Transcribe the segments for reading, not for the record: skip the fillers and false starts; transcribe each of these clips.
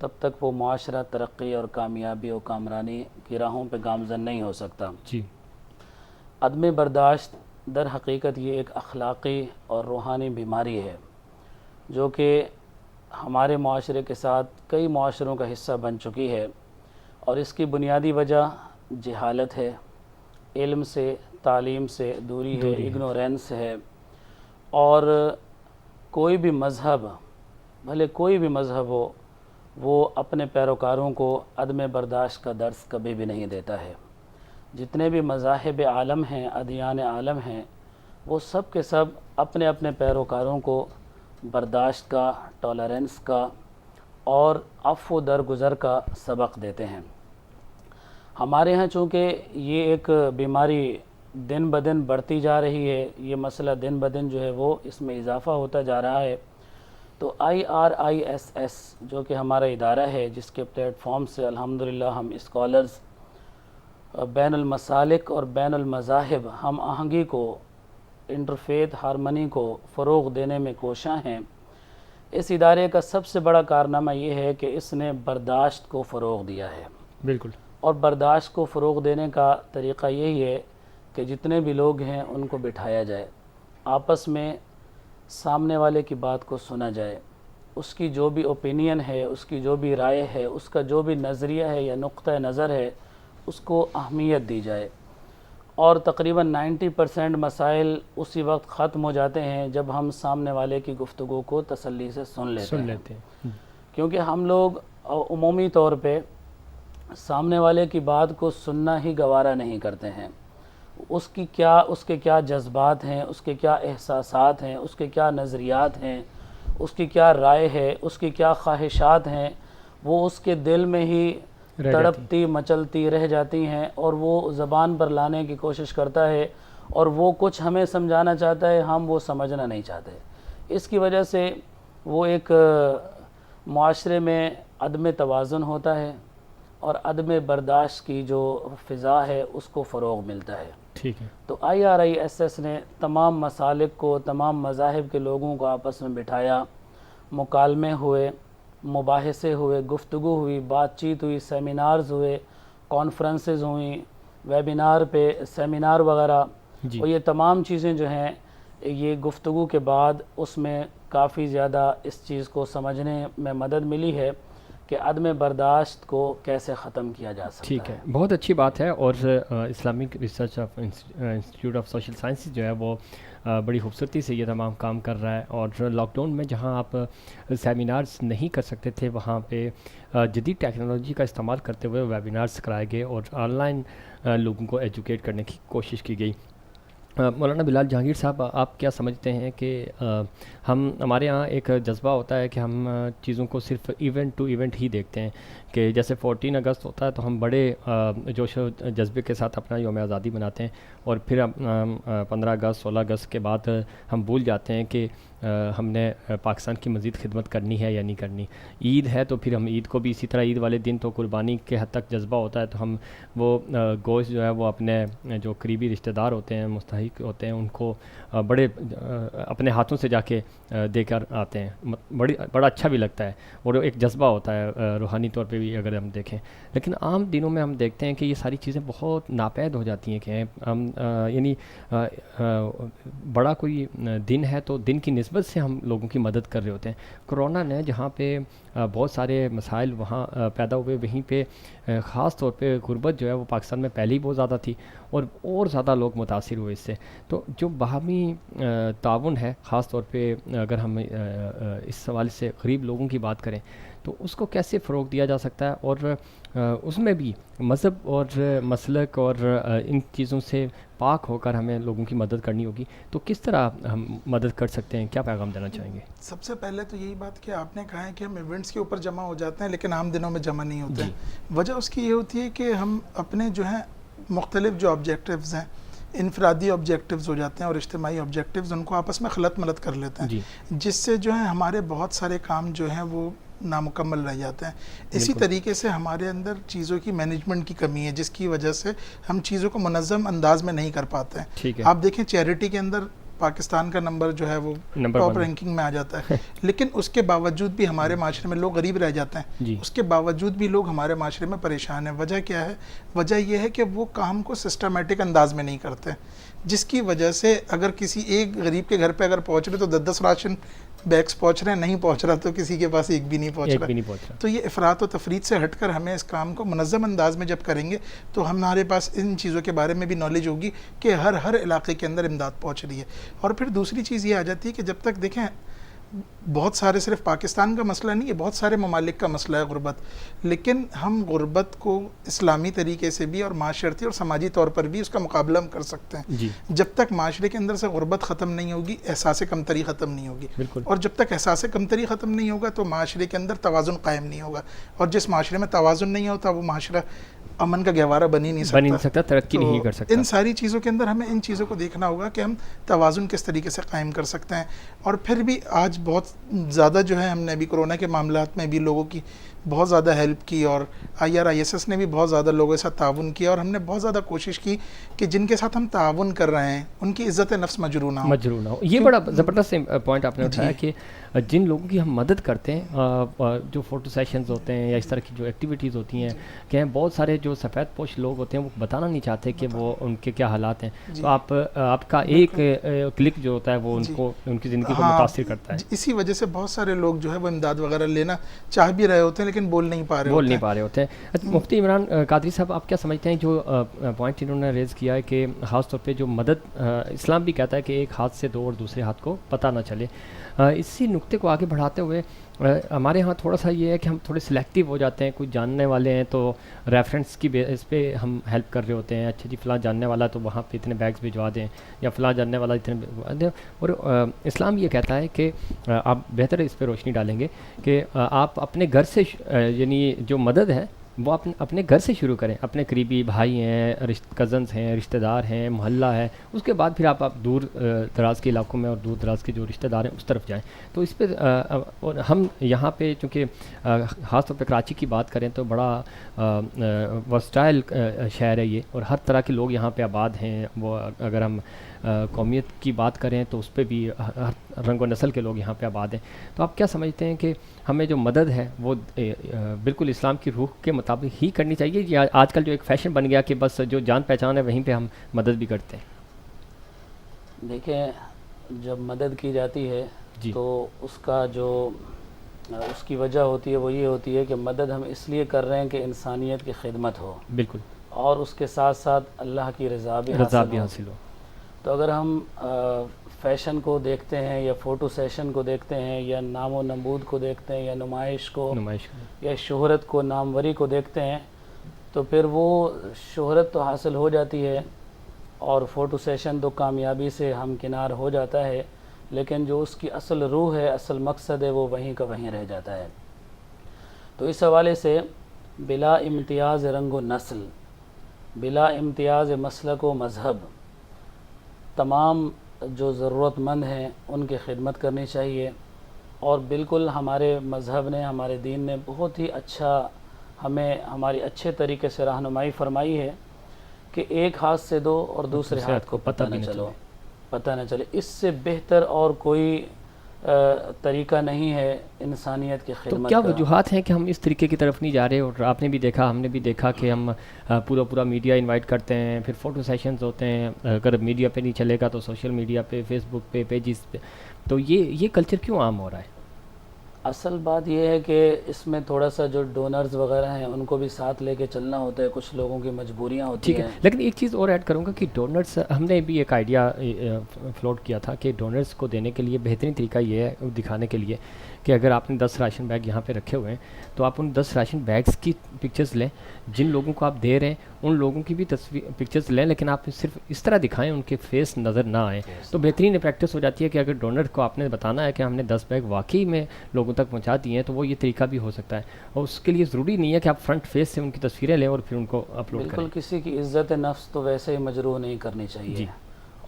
تب تک وہ معاشرہ ترقی اور کامیابی و کامرانی کی راہوں پہ گامزن نہیں ہو سکتا۔ جی، عدم برداشت در حقیقت یہ ایک اخلاقی اور روحانی بیماری ہے جو کہ ہمارے معاشرے کے ساتھ کئی معاشروں کا حصہ بن چکی ہے، اور اس کی بنیادی وجہ جہالت ہے، علم سے تعلیم سے دوری ہے، اگنورینس ہے، اور کوئی بھی مذہب، بھلے کوئی بھی مذہب ہو، وہ اپنے پیروکاروں کو عدم برداشت کا درس کبھی بھی نہیں دیتا ہے۔ جتنے بھی مذاہب عالم ہیں، ادیان عالم ہیں، وہ سب کے سب اپنے اپنے پیروکاروں کو برداشت کا، ٹالرنس کا اور عفو درگزر کا سبق دیتے ہیں۔ ہمارے ہاں چونکہ یہ ایک بیماری دن بدن بڑھتی جا رہی ہے، یہ مسئلہ دن بدن جو ہے وہ اس میں اضافہ ہوتا جا رہا ہے، تو IRISS جو کہ ہمارا ادارہ ہے، جس کے پلیٹ فارم سے الحمدللہ ہم اسکالرز بین المسالک اور بین المذاہب ہم آہنگی کو، انٹرفیتھ ہارمنی کو فروغ دینے میں کوشاں ہیں، اس ادارے کا سب سے بڑا کارنامہ یہ ہے کہ اس نے برداشت کو فروغ دیا ہے۔ بالکل۔ اور برداشت کو فروغ دینے کا طریقہ یہی ہے کہ جتنے بھی لوگ ہیں ان کو بٹھایا جائے، آپس میں سامنے والے کی بات کو سنا جائے، اس کی جو بھی اوپینین ہے، اس کی جو بھی رائے ہے، اس کا جو بھی نظریہ ہے یا نقطہ نظر ہے، اس کو اہمیت دی جائے، اور تقریباً 90% مسائل اسی وقت ختم ہو جاتے ہیں جب ہم سامنے والے کی گفتگو کو تسلی سے سن لیتے ہیں۔ کیونکہ ہم لوگ عمومی طور پہ سامنے والے کی بات کو سننا ہی گوارا نہیں کرتے ہیں، اس کے کیا جذبات ہیں، اس کے کیا احساسات ہیں، اس کے کیا نظریات ہیں، اس کی کیا رائے ہے، اس کی کیا خواہشات ہیں، وہ اس کے دل میں ہی تڑپتی مچلتی رہ جاتی ہیں، اور وہ زبان پر لانے کی کوشش کرتا ہے، اور وہ کچھ ہمیں سمجھانا چاہتا ہے، ہم وہ سمجھنا نہیں چاہتے۔ اس کی وجہ سے وہ ایک معاشرے میں عدم توازن ہوتا ہے، اور عدم برداشت کی جو فضا ہے اس کو فروغ ملتا ہے۔ ٹھیک ہے۔ تو IRISS نے تمام مسالک کو، تمام مذاہب کے لوگوں کو آپس میں بٹھایا، مکالمے ہوئے، مباحثے ہوئے، گفتگو ہوئی، بات چیت ہوئی، سیمینارز ہوئے، کانفرنسز ہوئیں، ویبینار پہ سیمینار وغیرہ، اور یہ تمام چیزیں جو ہیں یہ گفتگو کے بعد اس میں کافی زیادہ اس چیز کو سمجھنے میں مدد ملی ہے کہ عدم برداشت کو کیسے ختم کیا جا سکتا ہے۔ ٹھیک ہے، بہت اچھی بات ہے، اور Islamic research institute of social sciences جو ہے وہ بڑی خوبصورتی سے یہ تمام کام کر رہا ہے، اور لاک ڈاؤن میں جہاں آپ سیمینارز نہیں کر سکتے تھے وہاں پہ جدید ٹیکنالوجی کا استعمال کرتے ہوئے ویبینارز کرائے گئے، اور آن لائن لوگوں کو ایجوکیٹ کرنے کی کوشش کی گئی۔ مولانا بلال جہانگیر صاحب، آپ کیا سمجھتے ہیں کہ ہمارے یہاں ایک جذبہ ہوتا ہے کہ ہم چیزوں کو صرف ایونٹ ٹو ایونٹ ہی دیکھتے ہیں، کہ جیسے 14 اگست ہوتا ہے تو ہم بڑے جوش و جذبے کے ساتھ اپنا یوم آزادی مناتے ہیں، اور پھر 15 اگست 16 اگست کے بعد ہم بھول جاتے ہیں کہ ہم نے پاکستان کی مزید خدمت کرنی ہے یا نہیں کرنی۔ عید ہے تو پھر ہم عید کو بھی اسی طرح، عید والے دن تو قربانی کے حد تک جذبہ ہوتا ہے، تو ہم وہ گوشت جو ہے وہ اپنے جو قریبی رشتہ دار ہوتے ہیں، مستحق ہوتے ہیں، ان کو بڑے اپنے ہاتھوں سے جا کے دے کر آتے ہیں، بڑا اچھا بھی لگتا ہے، اور ایک جذبہ ہوتا ہے روحانی طور پہ بھی اگر ہم دیکھیں۔ لیکن عام دنوں میں ہم دیکھتے ہیں کہ یہ ساری چیزیں بہت ناپید ہو جاتی ہیں، کہ ہم یعنی بڑا کوئی دن ہے تو دن کی نسبت سے ہم لوگوں کی مدد کر رہے ہوتے ہیں۔ کرونا نے جہاں پہ بہت سارے مسائل وہاں پیدا ہوئے، وہیں پہ خاص طور پہ غربت جو ہے وہ پاکستان میں پہلے ہی بہت زیادہ تھی، اور زیادہ لوگ متاثر ہوئے اس سے۔ تو جو باہمی تعاون ہے، خاص طور پہ اگر ہم اس حوالے سے غریب لوگوں کی بات کریں تو اس کو کیسے فروغ دیا جا سکتا ہے، اور اس میں بھی مذہب اور مسلک اور ان چیزوں سے پاک ہو کر ہمیں لوگوں کی مدد کرنی ہوگی، تو کس طرح ہم مدد کر سکتے ہیں؟ کیا پیغام دینا چاہیں گے؟ سب سے پہلے تو یہی بات کہ آپ نے کہا ہے کہ ہم ایونٹس کے اوپر جمع ہو جاتے ہیں لیکن عام دنوں میں جمع نہیں ہوتے ہیں۔ وجہ اس کی یہ ہوتی ہے کہ ہم اپنے جو ہیں مختلف جو آبجیکٹیوز ہیں، انفرادی آبجیکٹیوز ہو جاتے ہیں اور اجتماعی آبجیکٹیوز، ان کو آپس میں خلط ملط کر لیتے ہیں، جس سے جو ہے ہمارے بہت سارے کام جو ہیں وہ نامکمل رہ جاتے ہیں۔ اسی طریقے سے ہمارے اندر چیزوں کی مینجمنٹ کی کمی ہے، جس کی وجہ سے ہم چیزوں کو منظم انداز میں نہیں کر پاتے ہیں۔ آپ دیکھیں چیریٹی کے اندر پاکستان کا نمبر جو ہے وہ نمبر ٹاپ 1 رینکنگ میں آ جاتا ہے، لیکن اس کے باوجود بھی ہمارے معاشرے میں لوگ غریب رہ جاتے ہیں. جی اس کے باوجود بھی لوگ ہمارے معاشرے میں پریشان ہیں. وجہ کیا ہے؟ وجہ یہ ہے کہ وہ کام کو سسٹمیٹک انداز میں نہیں کرتے، جس کی وجہ سے اگر کسی ایک غریب کے گھر پہ اگر پہنچ رہے تو 10 راشن بیگس پہنچ رہے ہیں، نہیں پہنچ رہا تو کسی کے پاس ایک بھی نہیں پہنچ ایک رہا. بھی نہیں پہنچ رہا. تو یہ افراط و تفریط سے ہٹ کر ہمیں اس کام کو منظم انداز میں جب کریں گے تو ہمارے پاس ان چیزوں کے بارے میں بھی نالج ہوگی کہ ہر علاقے کے اندر امداد پہنچ رہی ہے. اور پھر دوسری چیز یہ آ جاتی ہے کہ جب تک دیکھیں بہت سارے، صرف پاکستان کا مسئلہ نہیں ہے، بہت سارے ممالک کا مسئلہ ہے غربت، لیکن ہم غربت کو اسلامی طریقے سے بھی اور معاشرتی اور سماجی طور پر بھی اس کا مقابلہ ہم کر سکتے ہیں. جی جب تک معاشرے کے اندر سے غربت ختم نہیں ہوگی، احساس کمتری ختم نہیں ہوگی. بالکل. اور جب تک احساس کمتری ختم نہیں ہوگا تو معاشرے کے اندر توازن قائم نہیں ہوگا، اور جس معاشرے میں توازن نہیں ہوتا وہ معاشرہ امن کا گہوارہ بن ہی نہیں سکتا، ترقی نہیں کر سکتا. ان ساری چیزوں کے اندر ہمیں ان چیزوں کو دیکھنا ہوگا کہ ہم توازن کس طریقے سے قائم کر سکتے ہیں. اور پھر بھی آج بہت زیادہ جو ہے ہم نے ابھی کورونا کے معاملات میں بھی لوگوں کی بہت زیادہ ہیلپ کی، اور IRISS نے بھی بہت زیادہ لوگوں کے ساتھ تعاون کیا، اور ہم نے بہت زیادہ کوشش کی کہ جن کے ساتھ ہم تعاون کر رہے ہیں ان کی عزت نفس مجروح نہ ہو. یہ بڑا زبردست پوائنٹ آپ نے اٹھایا کہ جن لوگوں کی ہم مدد کرتے ہیں، جو فوٹو سیشنز ہوتے ہیں یا اس طرح کی جو ایکٹیویٹیز ہوتی ہیں، کہ بہت سارے جو سفید پوش لوگ ہوتے ہیں وہ بتانا نہیں چاہتے کہ وہ ان کے کیا حالات ہیں. تو آپ کا ایک کلک جو ہوتا ہے وہ ان کی زندگی کو متاثر کرتا ہے. اسی وجہ سے بہت سارے لوگ جو ہے وہ امداد وغیرہ لینا چاہ بھی رہے ہوتے ہیں لیکن بول نہیں پا رہے ہوتے ہیں. مفتی عمران قادری صاحب، آپ کیا سمجھتے ہیں جو پوائنٹ انہوں نے ریز کیا ہے کہ خاص طور پہ جو مدد، اسلام بھی کہتا ہے کہ ایک ہاتھ سے دو اور دوسرے ہاتھ کو پتہ نہ چلے. اسی نقطے کو آگے بڑھاتے ہوئے ہمارے ہاں تھوڑا سا یہ ہے کہ ہم تھوڑے سلیکٹیو ہو جاتے ہیں. کچھ جاننے والے ہیں تو ریفرنس کی بیس پہ ہم ہیلپ کر رہے ہوتے ہیں. اچھا جی فلاں جاننے والا تو وہاں پہ اتنے بیگز بھجوا دیں، یا فلاں جاننے والا اتنے بھجوا دیں. اور اسلام یہ کہتا ہے کہ آپ بہتر اس پہ روشنی ڈالیں گے کہ آپ اپنے گھر سے، یعنی جو مدد ہے وہ اپنے گھر سے شروع کریں. اپنے قریبی بھائی ہیں، کزنز ہیں، رشتہ دار ہیں، محلہ ہے، اس کے بعد پھر آپ دور دراز کے علاقوں میں اور دور دراز کے جو رشتہ دار ہیں اس طرف جائیں. تو اس پہ اور ہم یہاں پہ چونکہ خاص طور پہ کراچی کی بات کریں تو بڑا ورسٹائل شہر ہے یہ، اور ہر طرح کے لوگ یہاں پہ آباد ہیں. وہ اگر ہم قومیت کی بات کریں تو اس پہ بھی ہر رنگ و نسل کے لوگ یہاں پہ آباد ہیں. تو آپ کیا سمجھتے ہیں کہ ہمیں جو مدد ہے وہ بالکل اسلام کی روح کے مطابق ہی کرنی چاہیے، یا آج کل جو ایک فیشن بن گیا کہ بس جو جان پہچان ہے وہیں پہ ہم مدد بھی کرتے ہیں؟ دیکھیں، جب مدد کی جاتی ہے تو اس کا جو اس کی وجہ ہوتی ہے وہ یہ ہوتی ہے کہ مدد ہم اس لیے کر رہے ہیں کہ انسانیت کی خدمت ہو، بالکل، اور اس کے ساتھ ساتھ اللہ کی رضا بھی حاصل ہو. تو اگر ہم فیشن کو دیکھتے ہیں یا فوٹو سیشن کو دیکھتے ہیں یا نام و نمود کو دیکھتے ہیں یا نمائش کو یا شہرت کو، ناموری کو دیکھتے ہیں، تو پھر وہ شہرت تو حاصل ہو جاتی ہے اور فوٹو سیشن تو کامیابی سے ہمکنار ہو جاتا ہے، لیکن جو اس کی اصل روح ہے، اصل مقصد ہے، وہ وہیں کا وہیں رہ جاتا ہے. تو اس حوالے سے بلا امتیاز رنگ و نسل، بلا امتیاز مسلک و مذہب، تمام جو ضرورت مند ہیں ان کی خدمت کرنی چاہیے. اور بالکل ہمارے مذہب نے، ہمارے دین نے بہت ہی اچھا ہمیں ہماری اچھے طریقے سے رہنمائی فرمائی ہے کہ ایک ہاتھ سے دو اور دوسرے ہاتھ کو پتہ نہ چلے. اس سے بہتر اور کوئی طریقہ نہیں ہے انسانیت کی خدمت. تو کیا وجوہات ہیں کہ ہم اس طریقے کی طرف نہیں جا رہے؟ اور آپ نے بھی دیکھا، ہم نے بھی دیکھا کہ ہم پورا میڈیا انوائٹ کرتے ہیں، پھر فوٹو سیشنز ہوتے ہیں، اگر میڈیا پہ نہیں چلے گا تو سوشل میڈیا پہ، فیس بک پہ، پیجز پہ. تو یہ کلچر کیوں عام ہو رہا ہے؟ اصل بات یہ ہے کہ اس میں تھوڑا سا جو ڈونرز وغیرہ ہیں ان کو بھی ساتھ لے کے چلنا ہوتا ہے، کچھ لوگوں کی مجبوریاں ہوتی ہیں. لیکن ایک چیز اور ایڈ کروں گا کہ ڈونرز، ہم نے بھی ایک آئیڈیا فلوٹ کیا تھا کہ ڈونرز کو دینے کے لیے بہترین طریقہ یہ ہے دکھانے کے لیے کہ اگر آپ نے 10 راشن بیگ یہاں پہ رکھے ہوئے ہیں تو آپ ان 10 راشن بیگز کی پکچرز لیں، جن لوگوں کو آپ دے رہے ہیں ان لوگوں کی بھی پکچرز لیں، لیکن آپ صرف اس طرح دکھائیں ان کے فیس نظر نہ آئیں. تو بہترین پریکٹس ہو جاتی ہے کہ اگر ڈونر کو آپ نے بتانا ہے کہ ہم نے 10 بیگ واقعی میں لوگوں تک پہنچا دیے ہیں تو وہ یہ طریقہ بھی ہو سکتا ہے. اور اس کے لیے ضروری نہیں ہے کہ آپ فرنٹ فیس سے ان کی تصویریں لیں اور پھر ان کو اپلوڈ کریں. بالکل، کسی کی عزت نفس تو ویسے ہی مجروح نہیں کرنی چاہیے.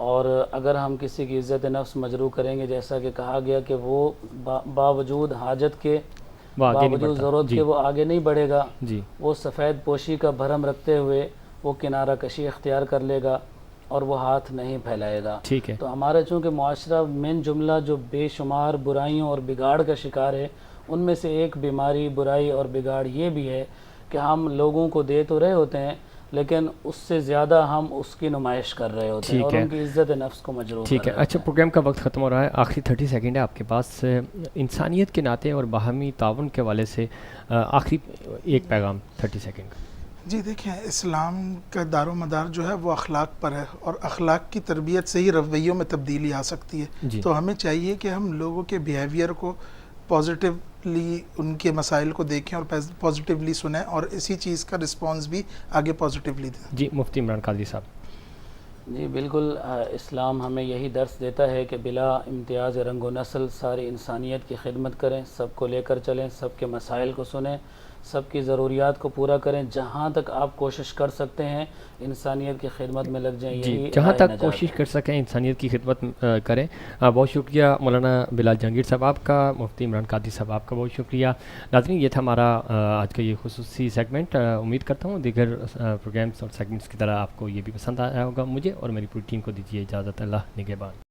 اور اگر ہم کسی کی عزت نفس مجروح کریں گے، جیسا کہ کہا گیا کہ وہ باوجود حاجت کے، باوجود ضرورت کے وہ آگے نہیں بڑھے گا. وہ سفید پوشی کا بھرم رکھتے ہوئے وہ کنارہ کشی اختیار کر لے گا اور وہ ہاتھ نہیں پھیلائے گا. ٹھیک ہے. تو ہمارا چونکہ معاشرہ من جملہ جو بے شمار برائیوں اور بگاڑ کا شکار ہے، ان میں سے ایک بیماری، برائی اور بگاڑ یہ بھی ہے کہ ہم لوگوں کو دے تو رہے ہوتے ہیں لیکن اس سے زیادہ ہم اس کی نمائش کر رہے ہوتے ہیں اور ان کی عزت نفس کو مجروح کر ٹھیک ہے. رہے اچھا ہوتے ہیں. پروگرام کا وقت ختم ہو رہا ہے، آخری 30 سیکنڈ ہے آپ کے پاس. انسانیت کے ناطے اور باہمی تعاون کے حوالے سے آخری ایک پیغام 30 سیکنڈ کا. جی دیکھیں، اسلام کا دار و مدار جو ہے وہ اخلاق پر ہے، اور اخلاق کی تربیت سے ہی رویوں میں تبدیلی آ سکتی ہے. جی. تو ہمیں چاہیے کہ ہم لوگوں کے بیہیویئر کو پازیٹیولی، ان کے مسائل کو دیکھیں اور پازیٹیولی سنیں، اور اسی چیز کا رسپانس بھی آگے پازیٹیولی دیں. جی مفتی عمران قادری صاحب. جی بالکل، اسلام ہمیں یہی درس دیتا ہے کہ بلا امتیاز رنگ و نسل ساری انسانیت کی خدمت کریں، سب کو لے کر چلیں، سب کے مسائل کو سنیں، سب کی ضروریات کو پورا کریں. جہاں تک آپ کوشش کر سکتے ہیں انسانیت کی خدمت میں لگ جائیں. جی یہی جہاں راہ تک نجات کوشش ہے. کر سکیں انسانیت کی خدمت کریں. بہت شکریہ مولانا بلال جہانگیر صاحب آپ کا، مفتی عمران قادری صاحب آپ کا بہت شکریہ. ناظرین یہ تھا ہمارا آج کا یہ خصوصی سیگمنٹ. امید کرتا ہوں دیگر پروگرامس اور سیگمنٹس کی طرح آپ کو یہ بھی پسند آیا ہوگا. مجھے اور میری پوری ٹیم کو دیجیے اجازت. اللہ نگہبان.